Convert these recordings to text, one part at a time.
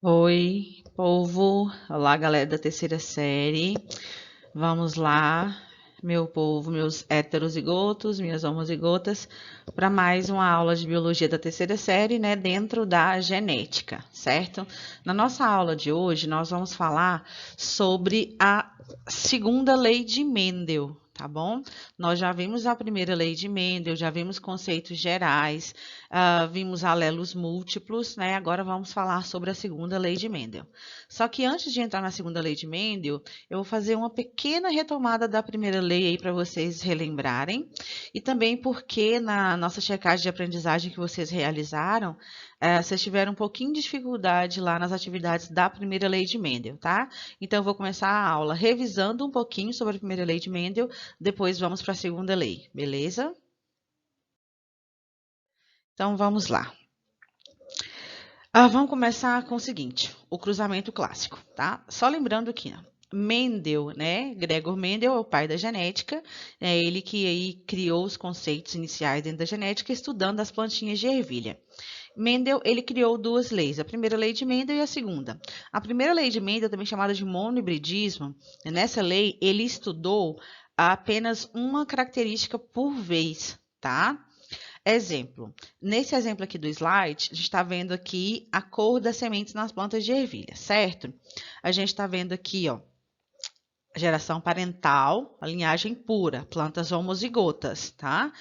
Oi, povo. Olá, galera da terceira série. Vamos lá, meu povo, meus heterozigotos, minhas homozigotas, para mais uma aula de biologia da terceira série, né, dentro da genética, certo? Na nossa aula de hoje, nós vamos falar sobre a segunda lei de Mendel. Tá bom? Nós já vimos a primeira lei de Mendel, já vimos conceitos gerais, vimos alelos múltiplos, né? Agora vamos falar sobre a segunda lei de Mendel. Só que antes de entrar na segunda lei de Mendel, eu vou fazer uma pequena retomada da primeira lei aí para vocês relembrarem, e também porque na nossa checagem de aprendizagem que vocês realizaram, vocês tiveram um pouquinho de dificuldade lá nas atividades da primeira lei de Mendel, tá? Então eu vou começar a aula revisando um pouquinho sobre a primeira lei de Mendel, depois vamos para a segunda lei, beleza? Então vamos lá. Vamos começar com o seguinte, o cruzamento clássico, tá? Só lembrando que Mendel, né? Gregor Mendel é o pai da genética, é ele que aí criou os conceitos iniciais dentro da genética, estudando as plantinhas de ervilha. Mendel, ele criou duas leis, a primeira lei de Mendel e a segunda. A primeira lei de Mendel, também chamada de monohibridismo, nessa lei ele estudou apenas uma característica por vez, tá? Exemplo, nesse exemplo aqui do slide, a gente está vendo aqui a cor das sementes nas plantas de ervilha, certo? A gente está vendo aqui, ó, geração parental, a linhagem pura, plantas homozigotas, tá?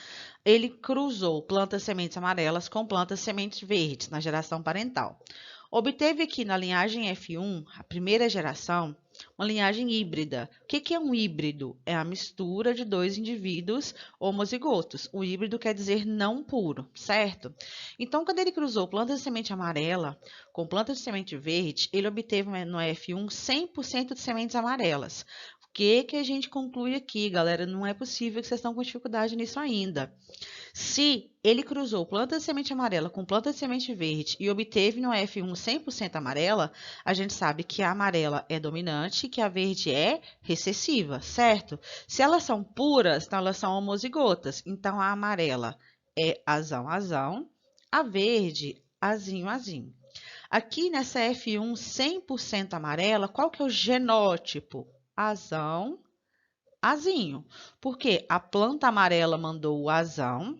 Ele cruzou plantas sementes amarelas com plantas sementes verdes na geração parental. Obteve aqui na linhagem F1, a primeira geração, uma linhagem híbrida. O que é um híbrido? É a mistura de dois indivíduos homozigotos. O híbrido quer dizer não puro, certo? Então, quando ele cruzou planta de semente amarela com planta de semente verde, ele obteve no F1 100% de sementes amarelas. O que a gente conclui aqui, galera? Não é possível que vocês estão com dificuldade nisso ainda. Se ele cruzou planta de semente amarela com planta de semente verde e obteve no F1 100% amarela, a gente sabe que a amarela é dominante e que a verde é recessiva, certo? Se elas são puras, então elas são homozigotas. Então, a amarela é azão-azão, a verde azinho-azinho. Aqui nessa F1 100% amarela, qual que é o genótipo? Azão, azinho. Porque a planta amarela mandou o azão,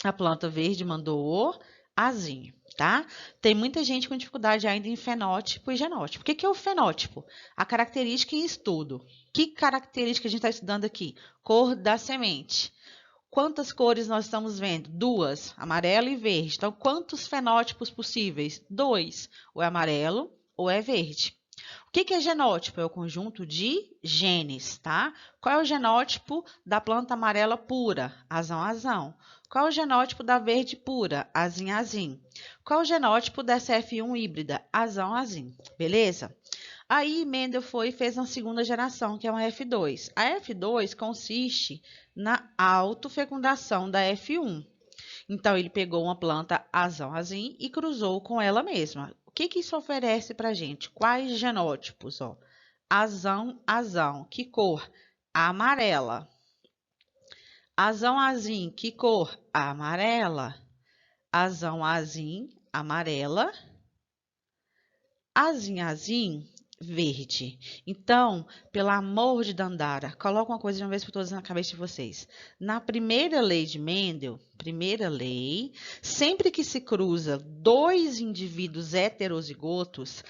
a planta verde mandou o azinho, tá? Tem muita gente com dificuldade ainda em fenótipo e genótipo. O que é o fenótipo? A característica em estudo. Que característica a gente está estudando aqui? Cor da semente. Quantas cores nós estamos vendo? Duas, amarelo e verde. Então, quantos fenótipos possíveis? Dois. Ou é amarelo ou é verde. O que é genótipo? É o conjunto de genes, tá? Qual é o genótipo da planta amarela pura? Azão-azão. Qual é o genótipo da verde pura? Azim-azim. Qual é o genótipo dessa F1 híbrida? Azão-azim. Beleza? Aí Mendel foi e fez uma segunda geração, que é uma F2. A F2 consiste na autofecundação da F1. Então, ele pegou uma planta azão-azim e cruzou com ela mesma. O que isso oferece para a gente? Quais genótipos? Ó? Azão-azão. Que cor? Amarela. Azão-azim. Que cor? Amarela. Azão-azim. Amarela. Azim-azim. Verde. Então, pelo amor de Dandara, coloca uma coisa de uma vez por todas na cabeça de vocês. Na primeira lei de Mendel, primeira lei, sempre que se cruza dois indivíduos heterozigotos,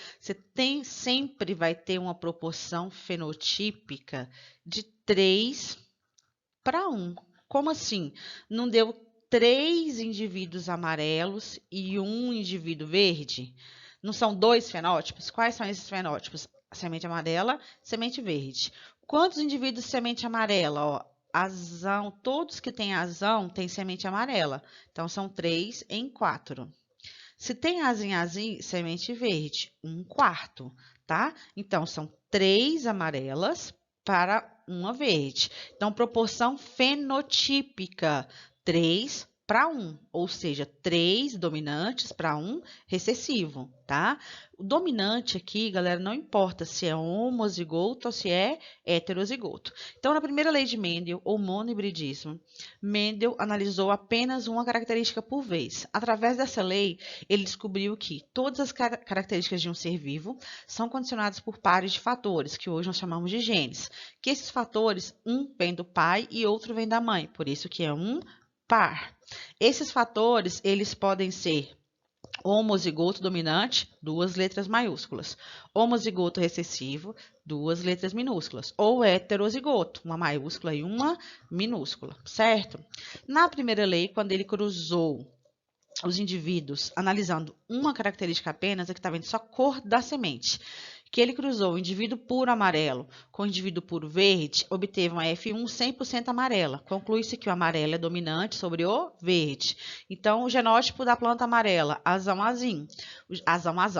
sempre vai ter uma proporção fenotípica de 3 para 1. Como assim? Não deu 3 indivíduos amarelos e um indivíduo verde? Não são dois fenótipos? Quais são esses fenótipos? Semente amarela, semente verde. Quantos indivíduos de semente amarela? Ó, azão, todos que têm azão têm semente amarela. Então, são 3 em 4. Se tem azim, semente verde, 1/4, tá? Então, são 3 amarelas para uma verde. Então, proporção fenotípica, 3 para 1, ou seja, 3 dominantes para 1 recessivo, tá? O dominante aqui, galera, não importa se é homozigoto ou se é heterozigoto. Então, na primeira lei de Mendel, ou monohibridismo, Mendel analisou apenas uma característica por vez. Através dessa lei, ele descobriu que todas as características de um ser vivo são condicionadas por pares de fatores, que hoje nós chamamos de genes. Que esses fatores, um vem do pai e outro vem da mãe, por isso que é um par. Esses fatores, eles podem ser homozigoto dominante, 2 letras maiúsculas. Homozigoto recessivo, 2 letras minúsculas. Ou heterozigoto, uma maiúscula e uma minúscula, certo? Na primeira lei, quando ele cruzou os indivíduos analisando uma característica apenas, aqui está vendo só a cor da semente, que ele cruzou o indivíduo puro amarelo com o indivíduo puro verde, obteve uma F1 100% amarela. Conclui-se que o amarelo é dominante sobre o verde. Então, o genótipo da planta amarela, azão,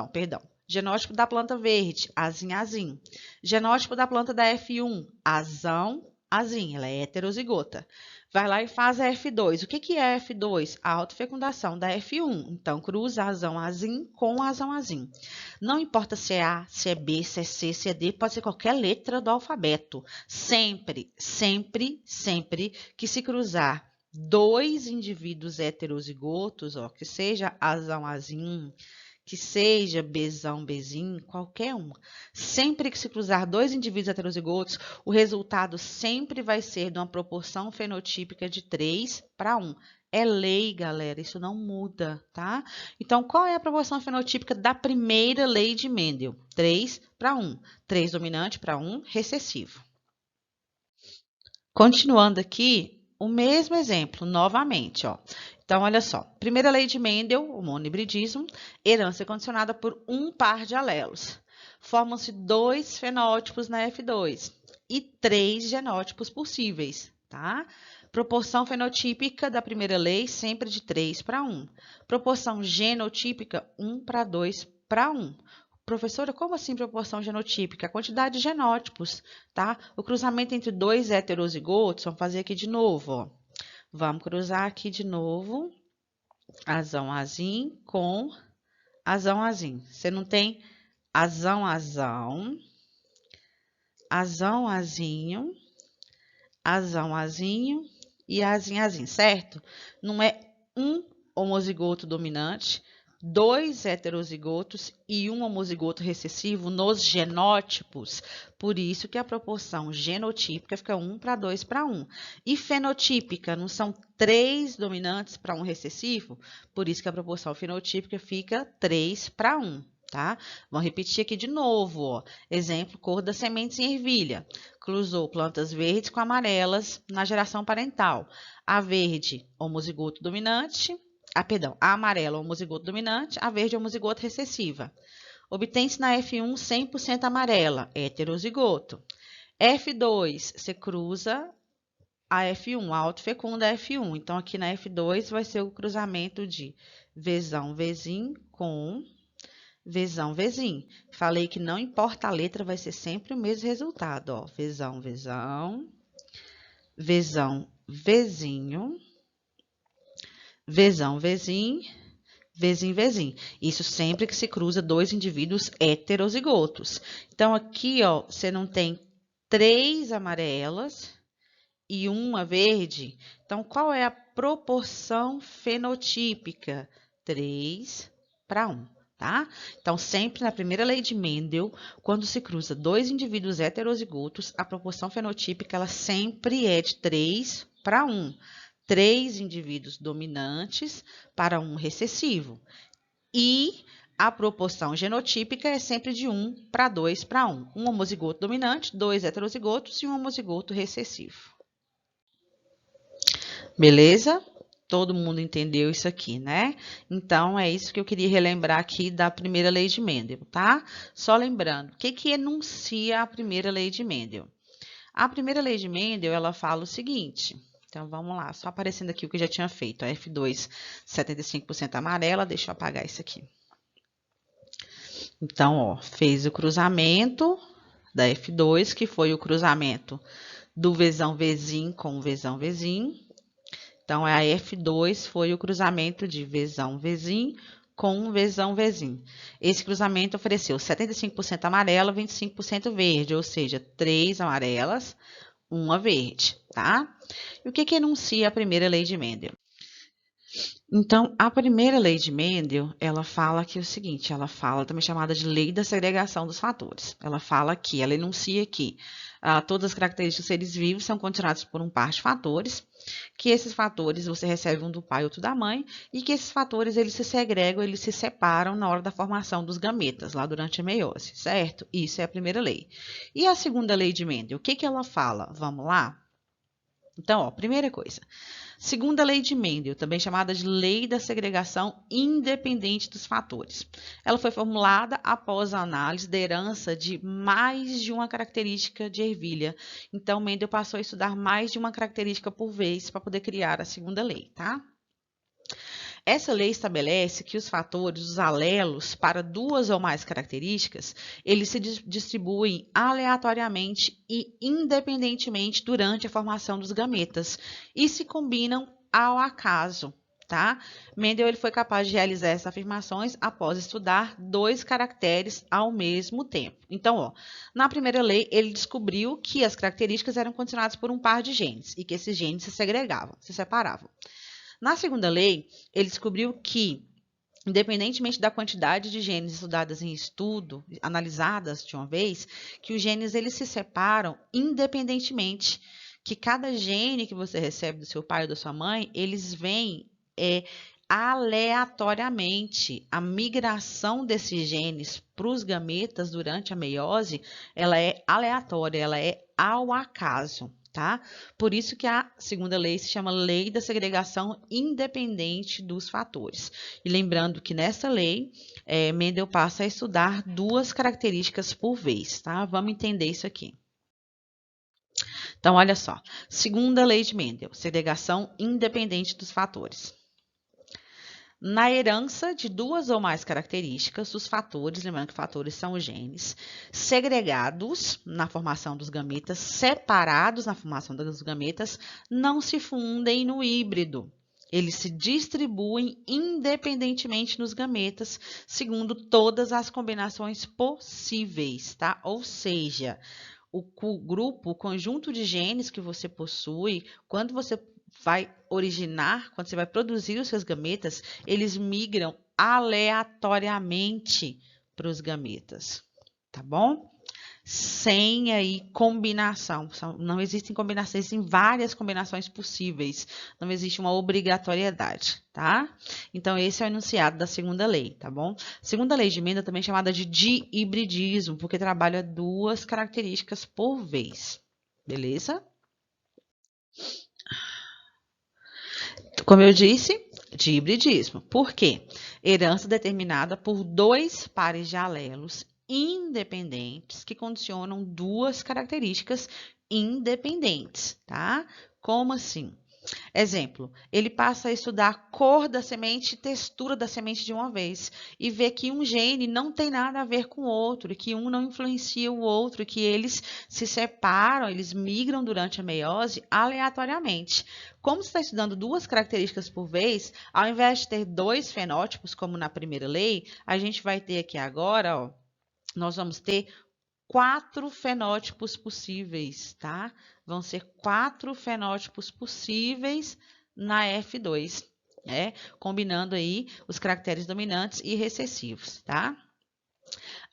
perdão. Genótipo da planta verde, azim. Genótipo da planta da F1, azão, ela é heterozigota. Vai lá e faz a F2. O que é a F2? A autofecundação da F1. Então, cruza azim com azim. Não importa se é A, se é B, se é C, se é D, pode ser qualquer letra do alfabeto. Sempre que se cruzar 2 indivíduos heterozigotos, ó, que seja azim, que seja bezinho, qualquer um. Sempre que se cruzar 2 indivíduos heterozigotos, o resultado sempre vai ser de uma proporção fenotípica de 3 para 1. É lei, galera, isso não muda, tá? Então, qual é a proporção fenotípica da primeira lei de Mendel? 3 para 1. 3 dominante para 1 recessivo. Continuando aqui, o mesmo exemplo, novamente, ó. Então, olha só. Primeira lei de Mendel, o monohibridismo, herança condicionada por um par de alelos. Formam-se 2 fenótipos na F2 e 3 genótipos possíveis, tá? Proporção fenotípica da primeira lei, sempre de 3 para 1. Proporção genotípica, 1 para 2 para 1. Professora, como assim proporção genotípica? A quantidade de genótipos, tá? O cruzamento entre 2 heterozigotos, vamos fazer aqui de novo, ó. Vamos cruzar aqui de novo, azim com azim. Você não tem azinho, e azinho, certo? Não é um homozigoto dominante, 2 heterozigotos e um homozigoto recessivo nos genótipos. Por isso que a proporção genotípica fica 1 para 2 para 1. E fenotípica, não são 3 dominantes para 1 recessivo? Por isso que a proporção fenotípica fica 3 para 1. Tá? Vamos repetir aqui de novo, ó. Exemplo, cor das sementes em ervilha. Cruzou plantas verdes com amarelas na geração parental. A verde, homozigoto dominante. A amarela, homozigoto dominante. A verde, homozigoto recessiva. Obtém-se na F1 100% amarela, heterozigoto. F2, você cruza a F1, a autofecunda F1. Então, aqui na F2 vai ser o cruzamento de Vzinho com Vzinho. Falei que não importa a letra, vai ser sempre o mesmo resultado, ó. Vzinho, Vzinho. Isso sempre que se cruza 2 indivíduos heterozigotos. Então, aqui, ó, você não tem 3 amarelas e uma verde. Então, qual é a proporção fenotípica? 3 para 1. Tá? Então, sempre na primeira lei de Mendel, quando se cruza 2 indivíduos heterozigotos, a proporção fenotípica ela sempre é de 3 para 1. 3 indivíduos dominantes para 1 recessivo. E a proporção genotípica é sempre de 1 para 2 para 1. Um homozigoto dominante, 2 heterozigotos e um homozigoto recessivo. Beleza? Todo mundo entendeu isso aqui, né? Então, é isso que eu queria relembrar aqui da primeira lei de Mendel, tá? Só lembrando, o que enuncia a primeira lei de Mendel? A primeira lei de Mendel, ela fala o seguinte. Então, vamos lá, só aparecendo aqui o que eu já tinha feito. A F2, 75% amarela, deixa eu apagar isso aqui. Então, ó, fez o cruzamento da F2, que foi o cruzamento do Vzinho com o Vzinho. Então, a F2 foi o cruzamento de Vzão, Vzin com Vzão, Vzin. Esse cruzamento ofereceu 75% amarela, 25% verde, ou seja, 3 amarelas, 1 verde, tá? E o que enuncia a primeira lei de Mendel? Então, a primeira lei de Mendel, ela fala que é o seguinte, ela fala também chamada de lei da segregação dos fatores. Ela fala que, ela enuncia que todas as características dos seres vivos são condicionadas por um par de fatores, que esses fatores você recebe um do pai e outro da mãe, e que esses fatores eles se segregam, eles se separam na hora da formação dos gametas, lá durante a meiose, certo? Isso é a primeira lei. E a segunda lei de Mendel, o que ela fala? Vamos lá? Então, ó, primeira coisa. Segunda lei de Mendel, também chamada de lei da segregação independente dos fatores. Ela foi formulada após a análise da herança de mais de uma característica de ervilha. Então, Mendel passou a estudar mais de uma característica por vez para poder criar a segunda lei, tá? Essa lei estabelece que os fatores, os alelos, para duas ou mais características, eles se distribuem aleatoriamente e independentemente durante a formação dos gametas e se combinam ao acaso, tá? Mendel ele foi capaz de realizar essas afirmações após estudar 2 caracteres ao mesmo tempo. Então, ó, na primeira lei, ele descobriu que as características eram condicionadas por um par de genes e que esses genes se segregavam, se separavam. Na segunda lei, ele descobriu que, independentemente da quantidade de genes estudadas em estudo, analisadas de uma vez, que os genes eles se separam independentemente, que cada gene que você recebe do seu pai ou da sua mãe, eles vêm aleatoriamente. A migração desses genes para os gametas durante a meiose, ela é aleatória, ela é ao acaso. Tá? Por isso que a segunda lei se chama lei da segregação independente dos fatores. E lembrando que nessa lei, Mendel passa a estudar 2 características por vez, tá? Vamos entender isso aqui. Então, olha só. Segunda lei de Mendel, segregação independente dos fatores. Na herança de 2 ou mais características, os fatores, lembrando que fatores são os genes, segregados na formação dos gametas, separados na formação dos gametas, não se fundem no híbrido. Eles se distribuem independentemente nos gametas, segundo todas as combinações possíveis, tá? Ou seja, o grupo, o conjunto de genes que você possui, quando você vai originar, quando você vai produzir os seus gametas, eles migram aleatoriamente para os gametas, tá bom? Sem aí combinação, não existem combinações, existem várias combinações possíveis, não existe uma obrigatoriedade, tá? Então, esse é o enunciado da segunda lei, tá bom? Segunda lei de Mendel também chamada de dihibridismo, porque trabalha 2 características por vez, beleza? Como eu disse, de hibridismo. Por quê? Herança determinada por 2 pares de alelos independentes que condicionam 2 características independentes, tá? Como assim? Exemplo, ele passa a estudar a cor da semente e textura da semente de uma vez e vê que um gene não tem nada a ver com o outro, e que um não influencia o outro, e que eles se separam, eles migram durante a meiose aleatoriamente. Como você está estudando 2 características por vez, ao invés de ter 2 fenótipos, como na primeira lei, a gente vai ter aqui agora, ó, nós vamos ter 4 fenótipos possíveis, tá? Vão ser 4 fenótipos possíveis na F2, né? Combinando aí os caracteres dominantes e recessivos, tá?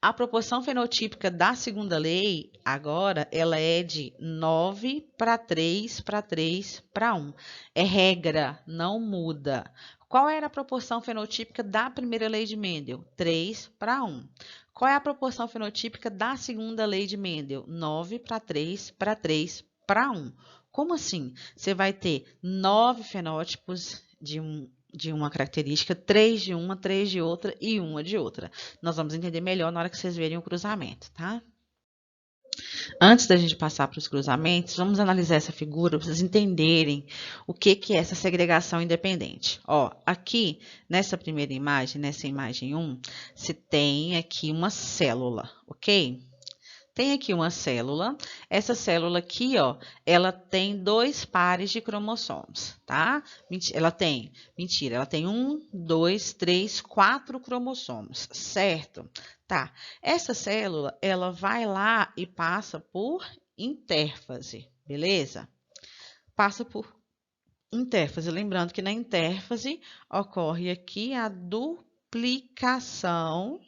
A proporção fenotípica da segunda lei, agora, ela é de 9 para 3 para 3 para 1. É regra, não muda. Qual era a proporção fenotípica da primeira lei de Mendel? 3 para 1. Qual é a proporção fenotípica da segunda lei de Mendel? 9 para 3 para 3 para 1. Como assim? Você vai ter 9 fenótipos de uma característica, 3 de uma, 3 de outra e uma de outra. Nós vamos entender melhor na hora que vocês verem o cruzamento, tá? Antes da gente passar para os cruzamentos, vamos analisar essa figura para vocês entenderem o que é essa segregação independente. Ó, aqui, nessa primeira imagem, nessa imagem 1, você tem aqui uma célula, ok? tem aqui uma célula. Essa célula aqui, ó, ela tem 2 pares de cromossomos, tá? Ela tem 1, 2, 3, 4 cromossomos, certo? Tá. Essa célula, ela vai lá e passa por intérfase, beleza? Passa por intérfase. Lembrando que na intérfase ocorre aqui a duplicação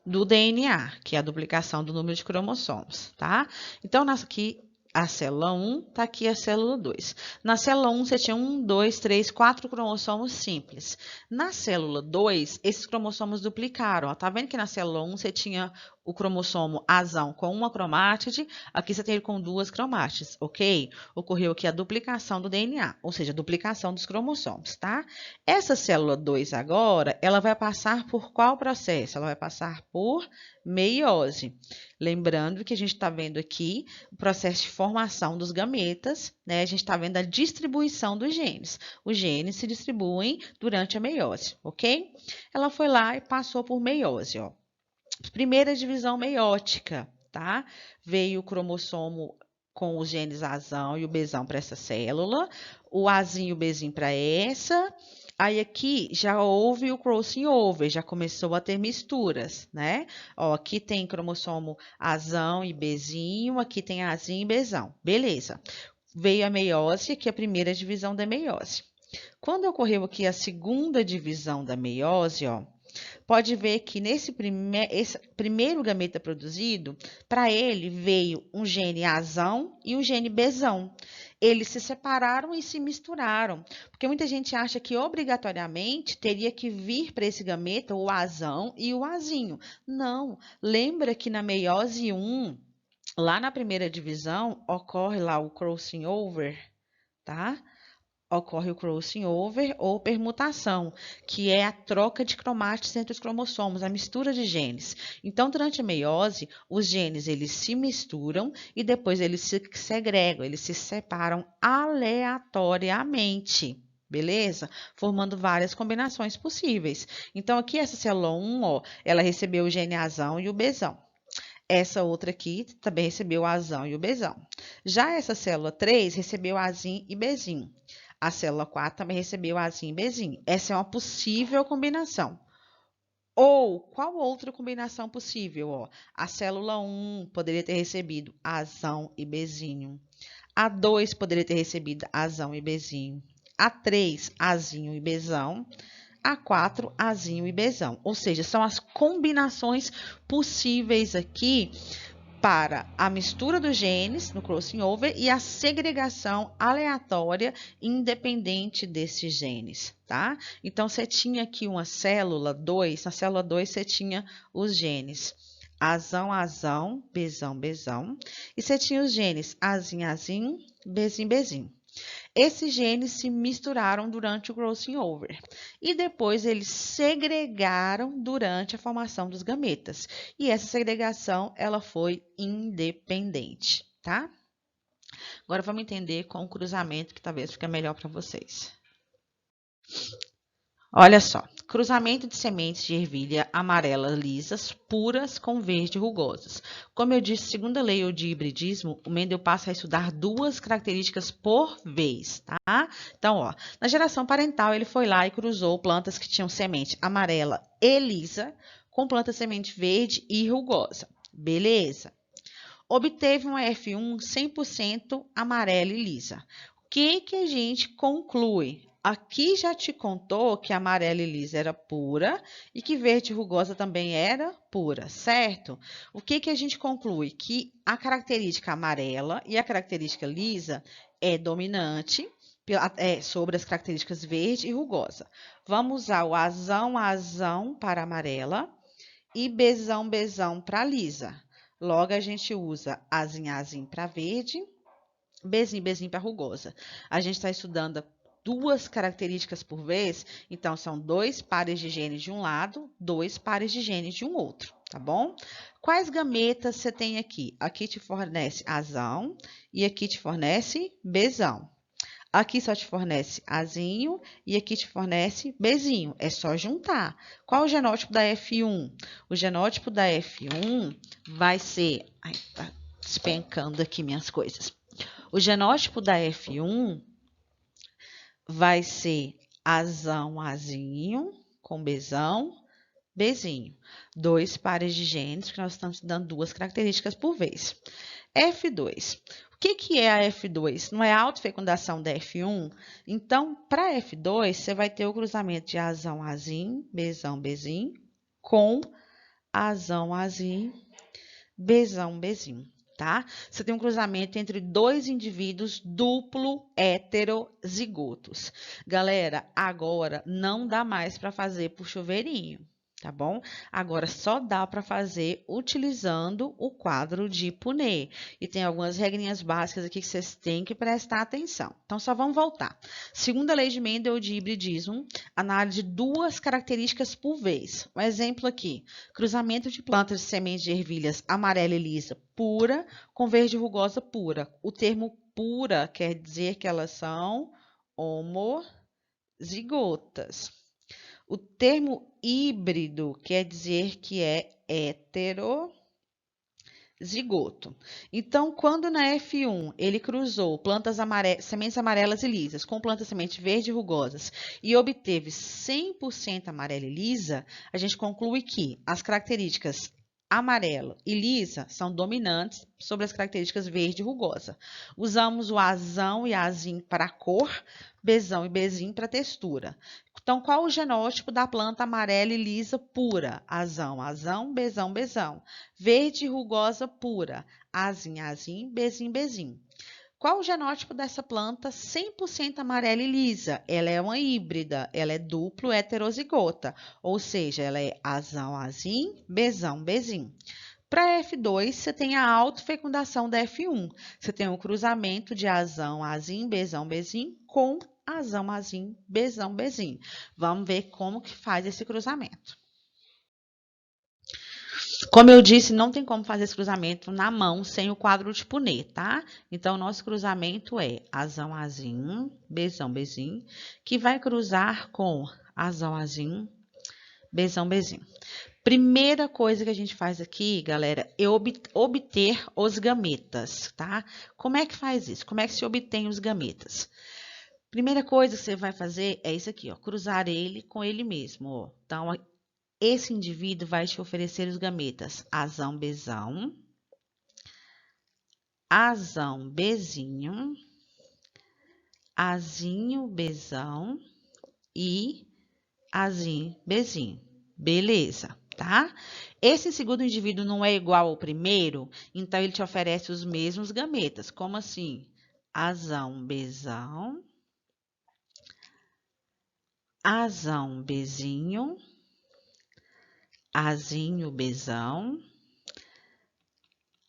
do DNA, que é a duplicação do número de cromossomos, tá? Então, aqui a célula 1, tá aqui a célula 2. Na célula 1, você tinha 1, 2, 3, 4 cromossomos simples. Na célula 2, esses cromossomos duplicaram. Ó, tá vendo que na célula 1 você tinha o cromossomo azão com uma cromátide, aqui você tem ele com 2 cromátides, ok? Ocorreu aqui a duplicação do DNA, ou seja, a duplicação dos cromossomos, tá? Essa célula 2 agora, ela vai passar por qual processo? Ela vai passar por meiose. Lembrando que a gente está vendo aqui o processo de formação dos gametas, né? A gente está vendo a distribuição dos genes. Os genes se distribuem durante a meiose, ok? Ela foi lá e passou por meiose, ó. Primeira divisão meiótica, tá? Veio o cromossomo com os genes azão e o bezão para essa célula, o azinho e o bezinho para essa. Aí aqui já houve o crossing over, já começou a ter misturas, né? Ó, aqui tem cromossomo azão e bezinho, aqui tem azinho e bezão. Beleza. Veio a meiose, aqui a primeira divisão da meiose. Quando ocorreu aqui a segunda divisão da meiose, ó, pode ver que esse primeiro gameta produzido, para ele veio um gene azão e um gene bezão. Eles se separaram e se misturaram, porque muita gente acha que obrigatoriamente teria que vir para esse gameta o azão e o azinho. Não, lembra que na meiose 1, lá na primeira divisão, ocorre lá o crossing over, tá? Ocorre o crossing over ou permutação, que é a troca de cromátides entre os cromossomos, a mistura de genes. Então, durante a meiose, os genes eles se misturam e depois eles se segregam, eles se separam aleatoriamente. Beleza? Formando várias combinações possíveis. Então, aqui essa célula 1, ó, ela recebeu o gene azão e o bezão. Essa outra aqui também recebeu o azão e o bezão. Já essa célula 3 recebeu azinho e bezinho. A célula 4 também recebeu azinho e bezinho. Essa é uma possível combinação. Ou, qual outra combinação possível? Ó, a célula 1 poderia ter recebido azão e bezinho. A 2 poderia ter recebido azão e bezinho. A 3, azinho e bezão. A 4, azinho e bezão. Ou seja, são as combinações possíveis aqui para a mistura dos genes no crossing over e a segregação aleatória independente desses genes, tá? Então, você tinha aqui uma célula 2, na célula 2 você tinha os genes azão, azão, bezão, bezão, e você tinha os genes azinho, azinho, bezinho, bezinho. Esses genes se misturaram durante o crossing over e depois eles segregaram durante a formação dos gametas. E essa segregação ela foi independente, tá? Agora vamos entender com o cruzamento que talvez fique melhor para vocês. Olha só, cruzamento de sementes de ervilha amarela lisas, puras com verde rugosas. Como eu disse, segundo a lei de hibridismo, o Mendel passa a estudar 2 características por vez, tá? Então, ó, na geração parental, ele foi lá e cruzou plantas que tinham semente amarela e lisa com planta semente verde e rugosa. Beleza. Obteve uma F1 100% amarela e lisa. O que a gente conclui? Aqui já te contou que a amarela e lisa era pura e que verde rugosa também era pura, certo? O que a gente conclui? Que a característica amarela e a característica lisa é dominante sobre as características verde e rugosa. Vamos usar o azão, azão para amarela e bezão, bezão para lisa. Logo, a gente usa azinho, azinho para verde, bezinho, bezinho para rugosa. A gente está estudando 2 características por vez, então são 2 pares de genes de um lado, 2 pares de genes de um outro, tá bom? Quais gametas você tem aqui? Aqui te fornece azão e aqui te fornece bezão. Aqui só te fornece Azinho e aqui te fornece Bzinho. É só juntar. Qual o genótipo da F1? O genótipo da F1 vai ser... Ai, tá despencando aqui minhas coisas. O genótipo da F1 vai ser Azão, Azinho, com Bzão, Bzinho. 2 pares de genes, que nós estamos dando 2 características por vez. F2. O que é a F2? Não é a autofecundação da F1? Então, para F2, você vai ter o cruzamento de Azão, Azim, Bzão, Bzim, com Azão, Azim, Bzão, Bzim, tá? Você tem um cruzamento entre 2 indivíduos duplo heterozigotos. Galera, agora não dá mais para fazer por chuveirinho. Tá bom? Agora só dá para fazer utilizando o quadro de Punnett. E tem algumas regrinhas básicas aqui que vocês têm que prestar atenção. Então, só vamos voltar. Segunda lei de Mendel de hibridismo, análise de 2 características por vez. Um exemplo aqui, cruzamento de plantas de sementes de ervilhas amarela e lisa pura com verde rugosa pura. O termo pura quer dizer que elas são homozigotas. O termo híbrido quer dizer que é heterozigoto. Então, quando na F1 ele cruzou sementes amarelas e lisas com plantas semente verde e rugosas e obteve 100% amarela e lisa, a gente conclui que as características amarelo e lisa são dominantes sobre as características verde e rugosa. Usamos o azão e azim para a cor, Bzão e Bzim para a textura. Então, qual o genótipo da planta amarela e lisa pura? Azão, azão, Bzão, Bzão. Verde e rugosa pura. Azim, azim, Bzim, Bzim. Qual o genótipo dessa planta 100% amarela e lisa? Ela é uma híbrida, ela é duplo heterozigota, ou seja, ela é azão, azim, Bzão, Bzim. Para F2, você tem a autofecundação da F1. Você tem o cruzamento de azão, azim, Bzão, Bzim com azão, azim, Bzão, Bzim. Vamos ver como que faz esse cruzamento. Como eu disse, não tem como fazer esse cruzamento na mão sem o quadro de Punnett, tá? Então, nosso cruzamento é azão, azim, Bzão, Bzim, que vai cruzar com azão, azim, Bzão, Bzim. Primeira coisa que a gente faz aqui, galera, é obter os gametas, tá? Como é que faz isso? Como é que se obtém os gametas? Primeira coisa que você vai fazer é isso aqui, ó, cruzar ele com ele mesmo, ó. Então, esse indivíduo vai te oferecer os gametas azão, Bzão, azão, Bzinho, azinho, Bzão e azim, Bzinho. Beleza, tá? Esse segundo indivíduo não é igual ao primeiro, então ele te oferece os mesmos gametas. Como assim? Azão, Bzão, azão, Bzinho, azinho, Bzão,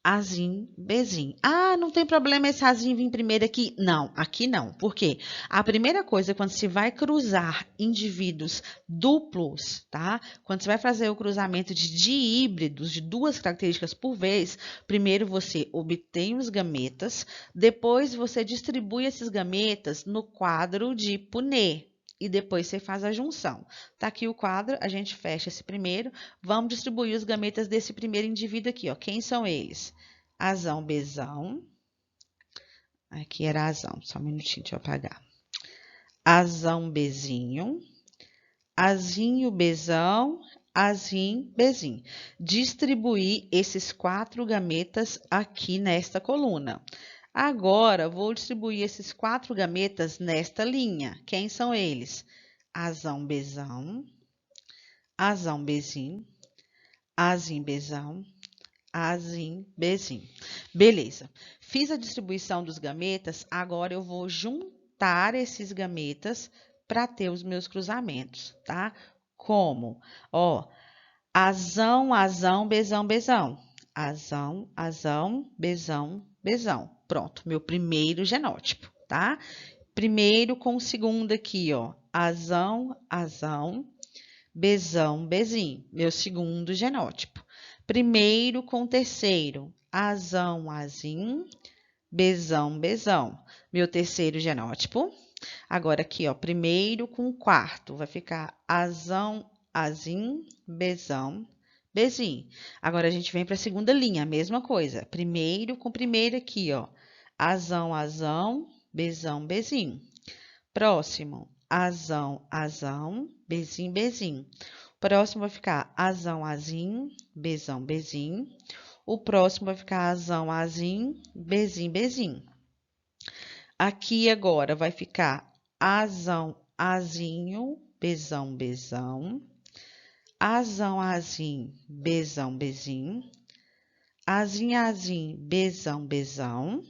azim, Bzim. Ah, não tem problema esse azinho vir primeiro aqui? Não, aqui não. Por quê? A primeira coisa, quando se vai cruzar indivíduos duplos, tá? Quando você vai fazer o cruzamento de dihíbridos, de 2 características por vez, primeiro você obtém os gametas, depois você distribui esses gametas no quadro de Punnett. E depois você faz a junção. Tá aqui o quadro, a gente fecha esse primeiro. Vamos distribuir os gametas desse primeiro indivíduo aqui, ó. Quem são eles? Azão, Bzão. Aqui era azão, só um minutinho, deixa eu apagar. Azão, Bzinho. Azinho, Bzão. Azim, Bzim. Distribuir esses 4 gametas aqui nesta coluna. Agora, vou distribuir esses 4 gametas nesta linha. Quem são eles? Azão, Bzão, azão, Bzim, azim, Bzão, azim, Bzim. Beleza. Fiz a distribuição dos gametas, agora eu vou juntar esses gametas para ter os meus cruzamentos, tá? Como? Ó, azão, azão, Bzão, Bzão. Azão, azão, Bzão, Bzão. Pronto, meu primeiro genótipo, tá? Primeiro com o segundo aqui, ó. Azão, azão, Bzão, Bzim. Meu segundo genótipo. Primeiro com o terceiro. Azão, azim, Bzão, Bzão. Meu terceiro genótipo. Agora aqui, ó, primeiro com quarto, vai ficar Azão, Azim, Bzão, Bzim. Agora a gente vem para a segunda linha, a mesma coisa. Primeiro com primeiro aqui, ó. Azão, Azão, Bzão, Bzim. Próximo, Azão, Azão, Bzim, Bzim. Próximo vai ficar Azão, Azim, Bzão, Bzim. O próximo vai ficar Azão, Azim, Bzim, Bzim. Aqui agora vai ficar Azão, Azinho, Bzão, Bzão. Azão, Azim, Bzão, Bzim. Azim, Azim, Bzão, Bzão.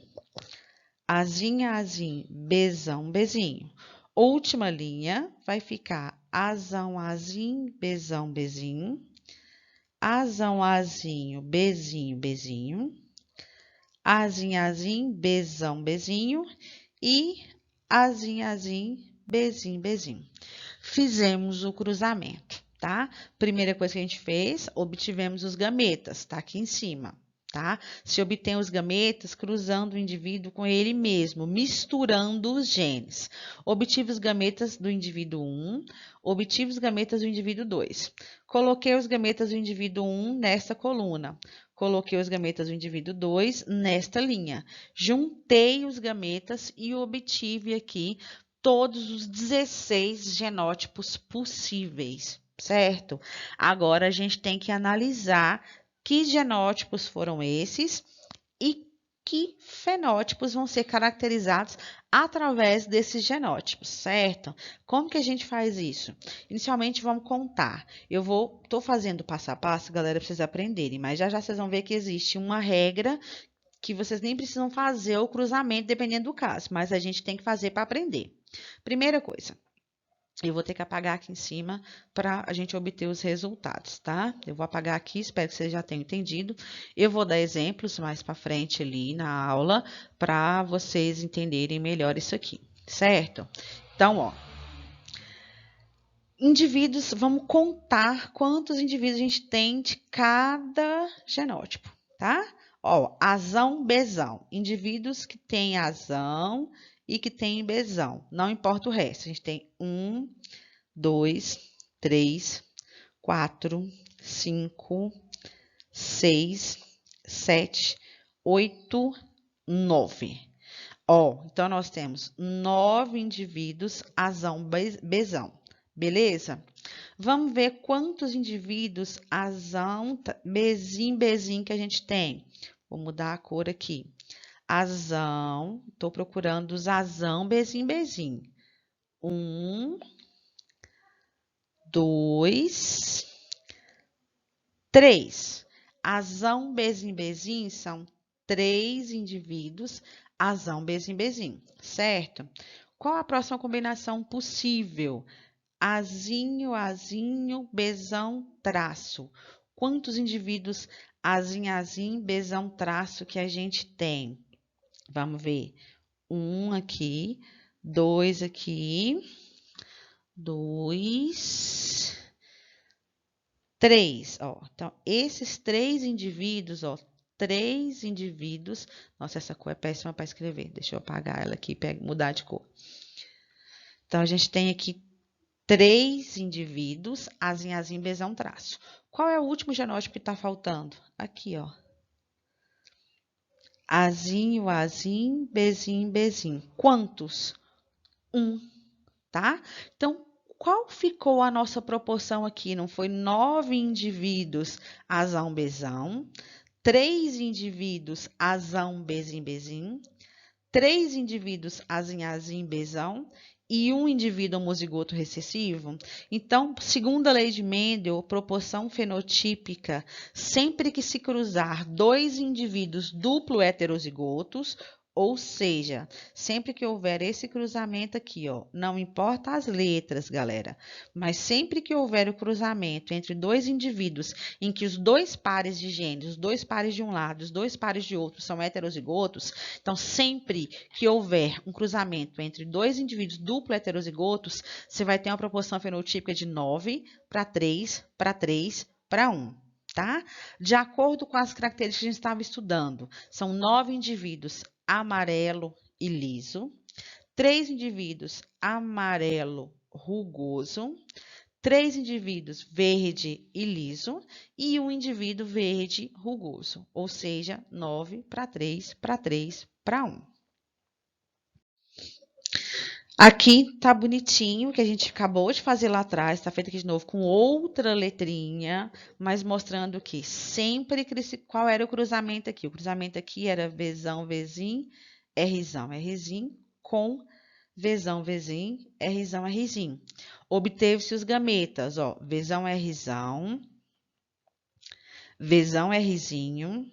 Azim, Azim, Bzão, Bzinho. Última linha vai ficar Azão, Azim, Bzão, Bzim. Azão, Azinho, Bzinho, Bzinho. Azim, Azim, Bzão, Bzinho. E Azim, Azim, Bzim, Bzim. Fizemos o cruzamento, tá? Primeira coisa que a gente fez, obtivemos os gametas, tá aqui em cima, tá? Se obtém os gametas cruzando o indivíduo com ele mesmo, misturando os genes. Obtive os gametas do indivíduo 1, obtive os gametas do indivíduo 2. Coloquei os gametas do indivíduo 1 nesta coluna. Coloquei os gametas do indivíduo 2 nesta linha. Juntei os gametas e obtive aqui todos os 16 genótipos possíveis, certo? Agora, a gente tem que analisar que genótipos foram esses e que fenótipos vão ser caracterizados através desses genótipos, certo? Como que a gente faz isso? Inicialmente, vamos contar. Tô fazendo passo a passo, galera, para vocês aprenderem, mas já vocês vão ver que existe uma regra que vocês nem precisam fazer o cruzamento, dependendo do caso, mas a gente tem que fazer para aprender. Primeira coisa, eu vou ter que apagar aqui em cima para a gente obter os resultados, tá? Eu vou apagar aqui, espero que vocês já tenham entendido. Eu vou dar exemplos mais para frente ali na aula para vocês entenderem melhor isso aqui, certo? Então, ó, indivíduos, vamos contar quantos indivíduos a gente tem de cada genótipo, tá? Ó, azão, bezão, indivíduos que têm azão e que têm bezão, não importa o resto, a gente tem 1, 2, 3, 4, 5, 6, 7, 8, 9. Ó, então nós temos 9 indivíduos azão, bezão, beleza? Vamos ver quantos indivíduos azão, bezim, bezim que a gente tem. Vou mudar a cor aqui. Azão, estou procurando os azão, bezim, bezim. 1, 2, 3. Azão, bezim, bezim são 3 indivíduos, azão, bezim, bezim, certo? Qual a próxima combinação possível? Azinho, azinho, bezão, traço. Quantos indivíduos azim, azim, bezão, traço que a gente tem? Vamos ver. 1 aqui, 2 aqui, 2, 3. Ó, então, esses 3 indivíduos, ó, 3 indivíduos. Nossa, essa cor é péssima para escrever. Deixa eu apagar ela aqui e mudar de cor. Então, a gente tem aqui 3 indivíduos, azim, azim, bezão, traço. Qual é o último genótipo que está faltando? Aqui, ó. Azinho, azim, bezim, bezim. Quantos? 1, tá? Então, qual ficou a nossa proporção aqui? Não foi 9 indivíduos, azão, bezão. 3 indivíduos, azão, bezim, bezim. 3 indivíduos, azim, azim, bezão. E um indivíduo homozigoto recessivo. Então, segundo a lei de Mendel, proporção fenotípica, sempre que se cruzar 2 indivíduos duplo heterozigotos, ou seja, sempre que houver esse cruzamento aqui, ó, não importa as letras, galera, mas sempre que houver o cruzamento entre 2 indivíduos em que os 2 pares de genes, os 2 pares de um lado, os 2 pares de outro são heterozigotos, então sempre que houver um cruzamento entre 2 indivíduos duplo heterozigotos, você vai ter uma proporção fenotípica de 9 para 3 para 3 para 1. Tá? De acordo com as características que a gente estava estudando, são 9 indivíduos amarelo e liso, 3 indivíduos amarelo rugoso, 3 indivíduos verde e liso e um indivíduo verde rugoso, ou seja, 9 para 3 para 3 para 1. Aqui tá bonitinho, que a gente acabou de fazer lá atrás, tá feito aqui de novo com outra letrinha, mas mostrando que sempre, qual era o cruzamento aqui? O cruzamento aqui era Vzão, Vzinho, Rzão, Rzinho, com Vzão, Vzinho, Rzão, Rzinho. Obteve-se os gametas, ó, Vzão, Rzão, Vzão, Rzinho,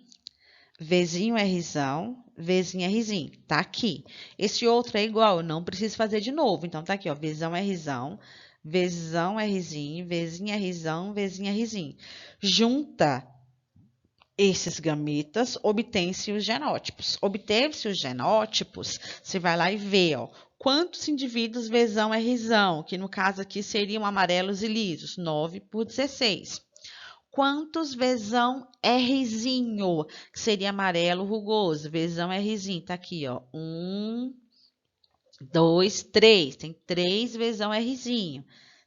Vzinho, Rzão, Vzinho, Rzinho. Tá aqui. Esse outro é igual, eu não preciso fazer de novo. Então, tá aqui, ó, Vzão, Rzão, Vzão, Rzinho, Vzinho, Rzão, Vzinho, Rzinho. Junta esses gametas, obtém-se os genótipos. Obteve-se os genótipos, você vai lá e vê, ó, quantos indivíduos Vzão, Rzão, que no caso aqui seriam amarelos e lisos, 9 por 16. Quantos Vzão Rzinho, que seria amarelo rugoso, Vzão Rzinho, tá aqui, ó, 1, 2, 3, tem 3 Vzão Rzinho,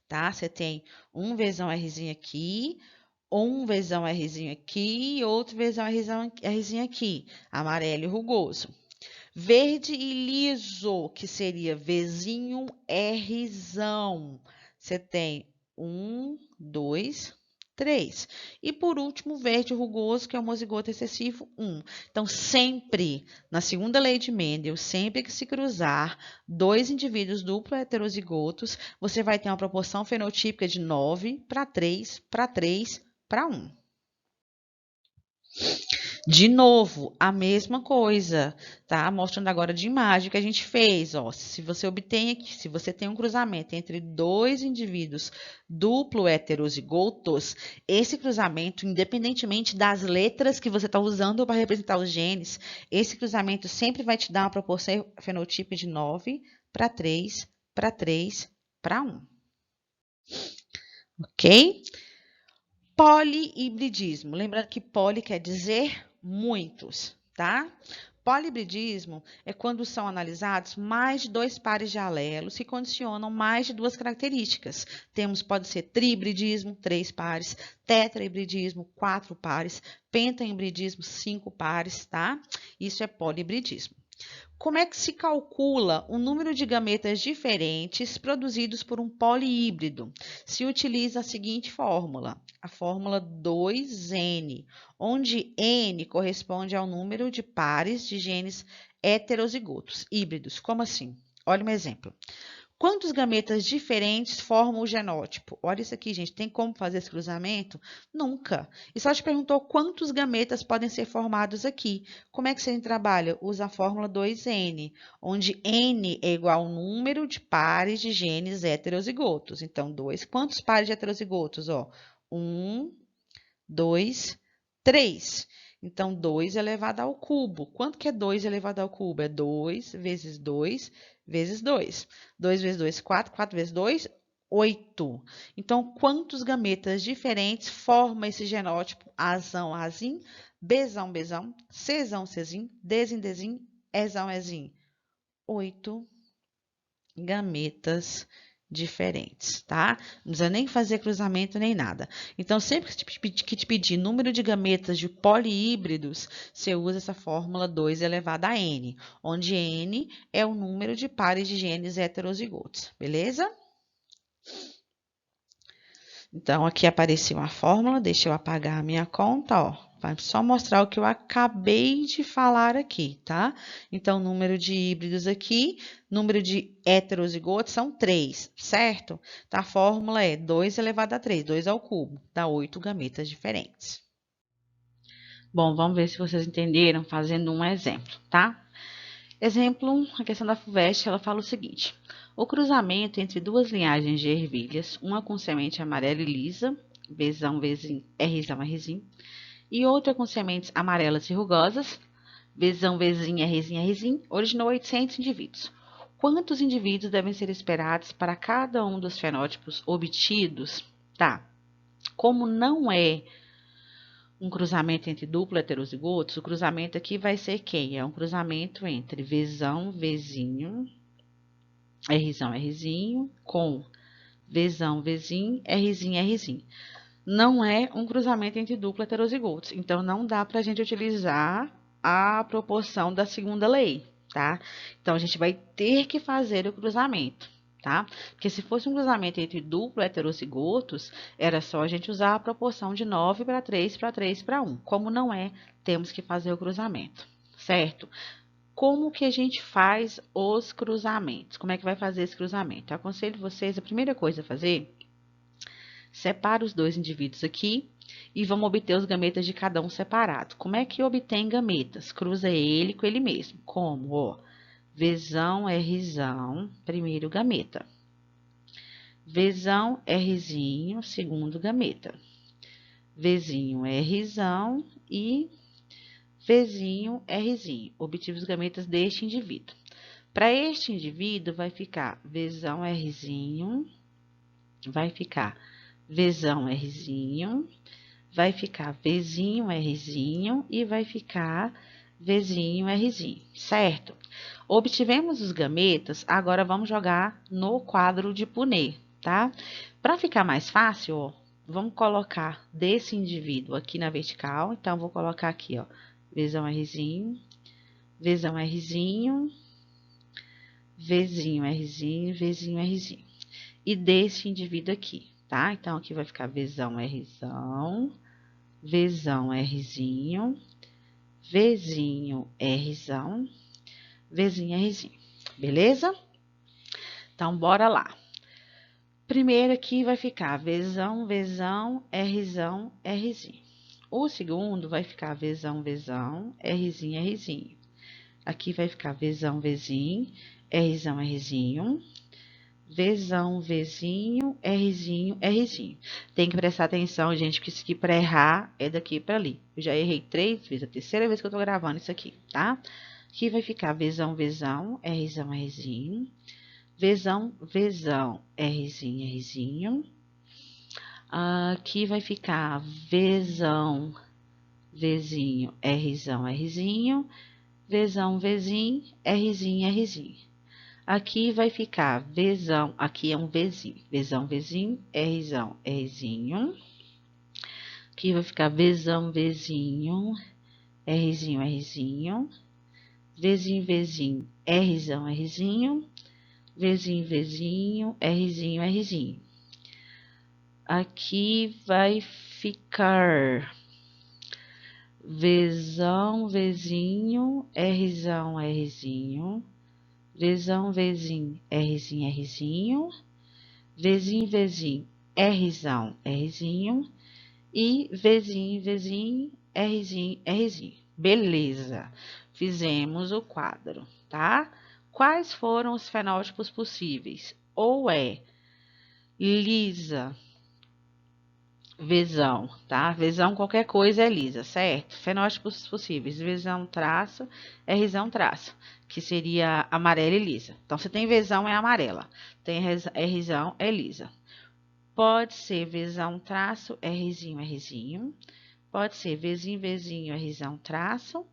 tá? Você tem um Vzão Rzinho aqui, um Vzão Rzinho aqui e outro Vzão Rzinho aqui, amarelo e rugoso. Verde e liso, que seria Vzinho Rzão, você tem 1, 2, 3. E por último, verde rugoso, que é o homozigoto excessivo, 1. Então, sempre, na segunda lei de Mendel, sempre que se cruzar dois indivíduos duplo heterozigotos, você vai ter uma proporção fenotípica de 9 para 3 para 3 para 1. De novo, a mesma coisa, tá? Mostrando agora de imagem que a gente fez, ó. Se você obtém aqui, se você tem um cruzamento entre dois indivíduos duplo heterozigotos, esse cruzamento, independentemente das letras que você está usando para representar os genes, esse cruzamento sempre vai te dar uma proporção fenotípica de 9 para 3 para 3 para 1. Ok? Polihibridismo. Lembrando que poli quer dizer muitos, tá? Polihibridismo é quando são analisados mais de 2 pares de alelos que condicionam mais de 2 características. Pode ser trihibridismo, 3 pares, tetrahibridismo, 4 pares, pentahibridismo, 5 pares, tá? Isso é polihibridismo. Como é que se calcula o número de gametas diferentes produzidos por um polihíbrido? Se utiliza a seguinte fórmula, a fórmula 2N, onde N corresponde ao número de pares de genes heterozigotos, híbridos. Como assim? Olha um exemplo. Quantos gametas diferentes formam o genótipo? Olha isso aqui, gente. Tem como fazer esse cruzamento? Nunca. E só te perguntou quantos gametas podem ser formados aqui. Como é que você trabalha? Usa a fórmula 2N, onde N é igual ao número de pares de genes heterozigotos. Então, 2. Quantos pares de heterozigotos? 1, 2, 3. Então, 2 elevado ao cubo. Quanto que é 2 elevado ao cubo? É 2 vezes 2 vezes 2. 2 vezes 2, 4. 4 vezes 2, 8. Então, quantos gametas diferentes formam esse genótipo Azão, Azim, Bzão, Bzão, Czão, Czim, Dzim, Dzim, Ezão, Ezim? 8 gametas diferentes, tá? Não precisa nem fazer cruzamento nem nada. Então, sempre que te pedir número de gametas de polihíbridos, você usa essa fórmula 2 elevada a N, onde N é o número de pares de genes heterozigotos, beleza? Então, aqui apareceu a fórmula, deixa eu apagar a minha conta, ó. Vai só mostrar o que eu acabei de falar aqui, tá? Então, número de híbridos aqui, número de heterozigotos são 3, certo? Então, a fórmula é 2 elevado a 3, 2 ao cubo, dá 8 gametas diferentes. Bom, vamos ver se vocês entenderam fazendo um exemplo, tá? Exemplo 1, a questão da FUVEST, ela fala o seguinte. O cruzamento entre duas linhagens de ervilhas, uma com semente amarela e lisa, Vzão, Vzinho, Rzão, Rzinho, e outra com sementes amarelas e rugosas, Vzão, Vzinho, Rzinho, Rzinho, originou 800 indivíduos. Quantos indivíduos devem ser esperados para cada um dos fenótipos obtidos? Tá, como não é um cruzamento entre duplo heterozigotos, o cruzamento aqui vai ser quem? É um cruzamento entre Vzão, Vzinho, Rzão, Rzinho, com Vzão, Vzinho, Rzinho, Rzinho. Não é um cruzamento entre duplo heterozigotos, então não dá para a gente utilizar a proporção da segunda lei, tá? Então, a gente vai ter que fazer o cruzamento, tá? Porque se fosse um cruzamento entre duplo heterozigotos, era só a gente usar a proporção de 9 para 3 para 3 para 1. Como não é, temos que fazer o cruzamento, certo? Como que a gente faz os cruzamentos? Como é que vai fazer esse cruzamento? Eu aconselho vocês, a primeira coisa a fazer, separa os dois indivíduos aqui e vamos obter os gametas de cada um separado. Como é que obtém gametas? Cruza ele com ele mesmo. Como? Ó, Vzão, Rzão, primeiro gameta. Vzão, Rzinho, segundo gameta. Vzinho, Rzão e Vzinho, Rzinho. Obtive os gametas deste indivíduo. Para este indivíduo, vai ficar Vzão, Rzinho, vai ficar Vzão, Rzinho, vai ficar Vzinho, Rzinho e vai ficar Vzinho, Rzinho, certo? Obtivemos os gametas, agora vamos jogar no quadro de Punnett, tá? Para ficar mais fácil, ó, vamos colocar desse indivíduo aqui na vertical, então vou colocar aqui, ó, Vzão, Rzinho, Vzão, Rzinho, Vzinho, Rzinho, Vzinho, Rzinho. E desse indivíduo aqui, tá? Então, aqui vai ficar Vzão, Rzão, Vzão, Rzinho, Vzinho, Rzão, Vzinho, Rzinho. Beleza? Então, bora lá. Primeiro aqui vai ficar Vzão, Vzão, Rzão, Rzinho. O segundo vai ficar Vzão, Vzão, Rzinho, Rzinho. Aqui vai ficar Vzão, Vzinho, Rzão, Rzinho. Vzão, Vzinho, Rzinho, Rzinho. Tem que prestar atenção, gente, porque isso aqui para errar é daqui para ali. Eu já errei 3 vezes, a terceira vez que eu tô gravando isso aqui, tá? Aqui vai ficar Vzão, Vzão, Rzão, Rzinho. Vzão, Vzão, Rzinho, Rzinho. Aqui vai ficar Vzão, Vzinho, Rzão, Rzinho. Vzão, Vzinho, Rzinho, Rzinho. Aqui vai ficar Vzão, aqui é um Vzinho, Vzão, Vzinho, Rzão, Rzinho. Aqui vai ficar Vzão, Vzinho, Rzinho, Rzinho. Vzinho, Vzinho, Rzão, Rzinho. Vzinho, Vzinho, Rzinho, Rzinho. Aqui vai ficar Vzão, Vzinho, Rzão, Rzinho. Vzão, Vzinho, Rzinho, Rzinho. Vzinho, Vzinho, Rzão, Rzinho. E Vzinho, Vzinho, Rzinho, Rzinho. Beleza. Fizemos o quadro, tá? Quais foram os fenótipos possíveis? Ou é lisa, Vzão, tá? Vzão, qualquer coisa é lisa, certo? Fenótipos possíveis, Vzão, traço, Rzão, traço, que seria amarela e lisa. Então, se tem Vzão, é amarela. Tem Rzão, é lisa. Pode ser Vzão, traço, Rzinho, Rzinho. Pode ser Vzinho, Vzinho, Rzão, traço.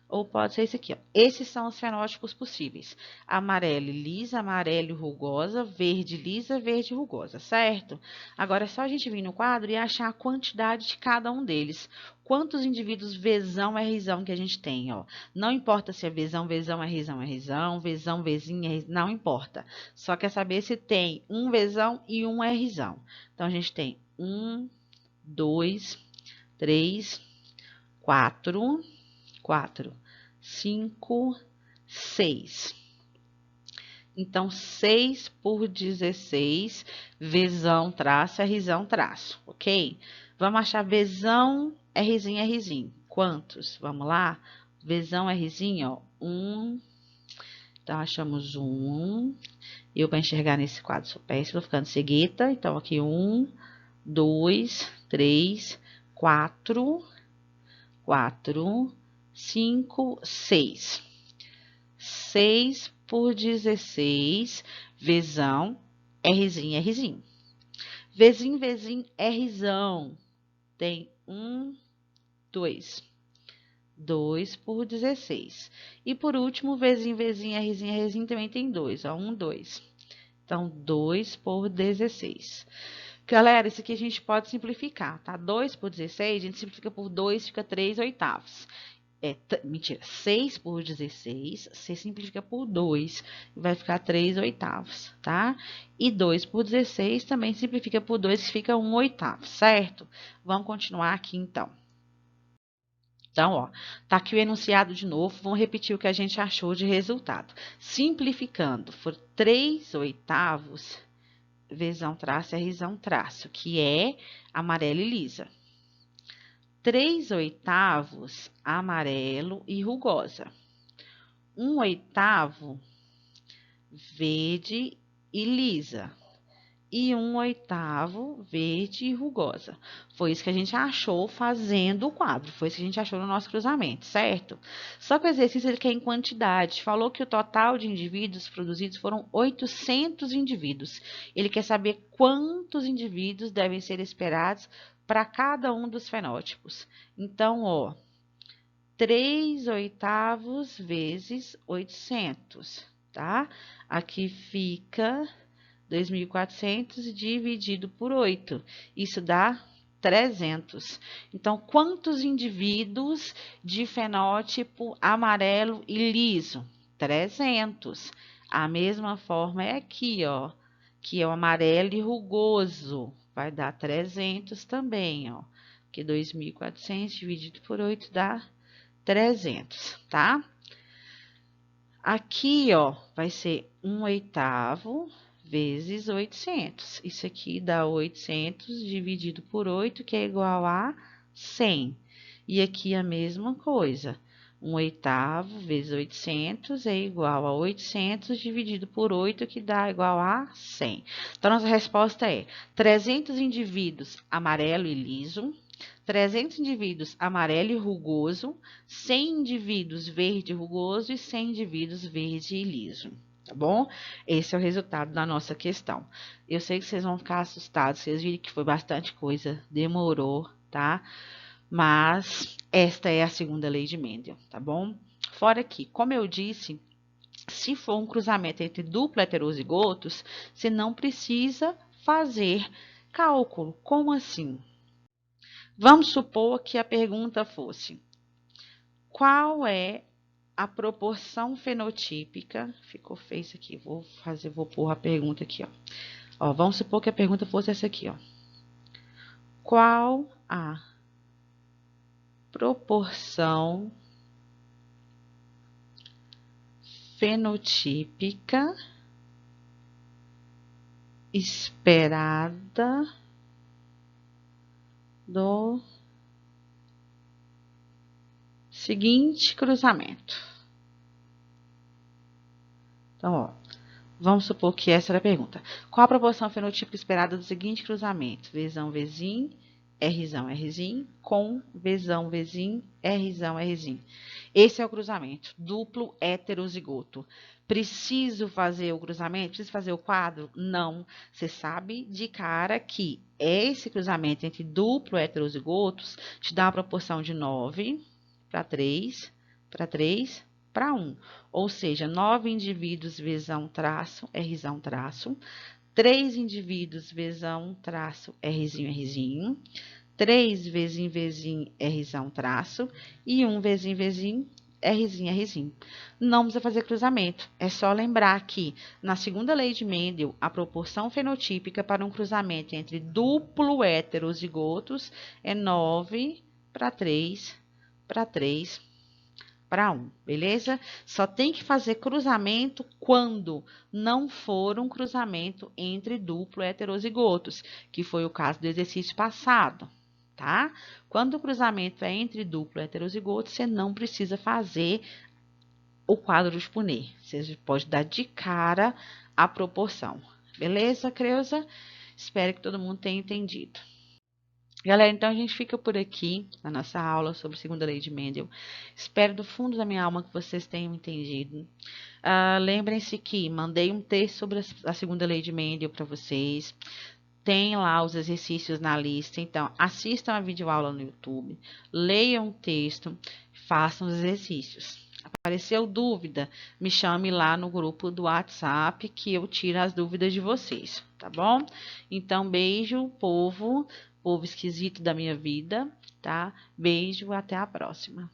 Ou pode ser esse aqui, ó. Esses são os fenótipos possíveis. Amarelo lisa, amarelo rugosa, verde lisa, verde rugosa, certo? Agora é só a gente vir no quadro e achar a quantidade de cada um deles. Quantos indivíduos Vzão, Rzão que a gente tem, ó. Não importa se é Vzão, Vzão, Rzão, Rzão, Vzão, Vzinho, não importa. Só quer saber se tem um Vzão e um Rzão. Então, a gente tem 1, 2, 3, 4... 5, 6. Então, 6 por 16, Vzão, traço, Rzão, traço, ok? Vamos achar Vzão, Rzinho, Rzinho. Quantos? Vamos lá? Vzão, Rzinho, ó. 1. Então, achamos 1. Eu, para enxergar nesse quadro, sou péssima, tô ficando cegueta. Então, aqui 1, 2, 3, 4, 5, 6. 6 por 16, Vzão, Rzinho, Rzinho. Vzinho, Vzinho, Rzão. Tem 1, 2. 2 por 16. E por último, Vzinho, Rzinho também tem 2, ó, 1, 2. Então, 2 por 16. Galera, isso aqui a gente pode simplificar, tá? 2 por 16, a gente simplifica por 2, fica 3 oitavos. Mentira, 6 por 16, você simplifica por 2, vai ficar 3 oitavos, tá? E 2 por 16 também simplifica por 2, que fica 1 oitavo, certo? Vamos continuar aqui, então. Então, ó, tá aqui o enunciado de novo, vamos repetir o que a gente achou de resultado. Simplificando, for 3 oitavos, Vzão traço, Rzão traço, que é amarelo e lisa. 3 oitavos, amarelo e rugosa. 1 oitavo, verde e lisa. E 1 oitavo, verde e rugosa. Foi isso que a gente achou fazendo o quadro. Foi isso que a gente achou no nosso cruzamento, certo? Só que o exercício ele quer em quantidade. Falou que o total de indivíduos produzidos foram 800 indivíduos. Ele quer saber quantos indivíduos devem ser esperados para cada um dos fenótipos. Então, ó, 3 oitavos vezes 800, tá? Aqui fica 2.400 dividido por 8. Isso dá 300. Então, quantos indivíduos de fenótipo amarelo e liso? 300. A mesma forma é aqui, ó, que é o amarelo e rugoso. Vai dar 300 também, ó. Que 2.400 dividido por 8 dá 300, tá? Aqui, ó, vai ser 1 oitavo vezes 800. Isso aqui dá 800 dividido por 8, que é igual a 100. E aqui a mesma coisa. 1 oitavo vezes 800 é igual a 800 dividido por 8, que dá igual a 100. Então, nossa resposta é 300 indivíduos amarelo e liso, 300 indivíduos amarelo e rugoso, 100 indivíduos verde e rugoso e 100 indivíduos verde e liso, tá bom? Esse é o resultado da nossa questão. Eu sei que vocês vão ficar assustados, vocês viram que foi bastante coisa, demorou, tá? Mas esta é a segunda lei de Mendel, tá bom? Fora que, como eu disse, se for um cruzamento entre duplo heterozigotos, você não precisa fazer cálculo. Como assim? Vamos supor que a pergunta fosse: qual é a proporção fenotípica? Ficou feio isso aqui. Vou pôr a pergunta aqui, ó. Ó, vamos supor que a pergunta fosse essa aqui, ó. Qual a proporção fenotípica esperada do seguinte cruzamento? Então, ó, vamos supor que essa era a pergunta. Qual a proporção fenotípica esperada do seguinte cruzamento? Vzão, Vzinho, Rzão, Rzinho, com Vzão, Vzinho, Rzão, Rzinho. Esse é o cruzamento duplo heterozigoto. Preciso fazer o cruzamento? Preciso fazer o quadro? Não. Você sabe de cara que esse cruzamento entre duplo heterozigotos te dá uma proporção de 9 para 3, para 3, para 1. Ou seja, 9 indivíduos Vzão traço, Rzão traço, 3 indivíduos Vzão traço, Rzinho, Rzinho, 3 Vzinho, Vzinho, Rzão traço e 1 Vzinho, Vzinho, Rzinho, Rzinho. Não precisa fazer cruzamento, é só lembrar que na segunda lei de Mendel, a proporção fenotípica para um cruzamento entre duplo heterozigotos é 9 para 3, para 3, para 1, beleza? Só tem que fazer cruzamento quando não for um cruzamento entre duplo heterozigotos, que foi o caso do exercício passado, tá? Quando o cruzamento é entre duplo heterozigotos, você não precisa fazer o quadro de Punnett. Você pode dar de cara a proporção, beleza, Creuza? Espero que todo mundo tenha entendido. Galera, então a gente fica por aqui na nossa aula sobre a segunda lei de Mendel. Espero do fundo da minha alma que vocês tenham entendido. Lembrem-se que mandei um texto sobre a segunda lei de Mendel para vocês. Tem lá os exercícios na lista. Então, assistam a videoaula no YouTube, leiam o texto, façam os exercícios. Apareceu dúvida? Me chame lá no grupo do WhatsApp que eu tiro as dúvidas de vocês, tá bom? Então, beijo, povo esquisito da minha vida, tá? Beijo, até a próxima.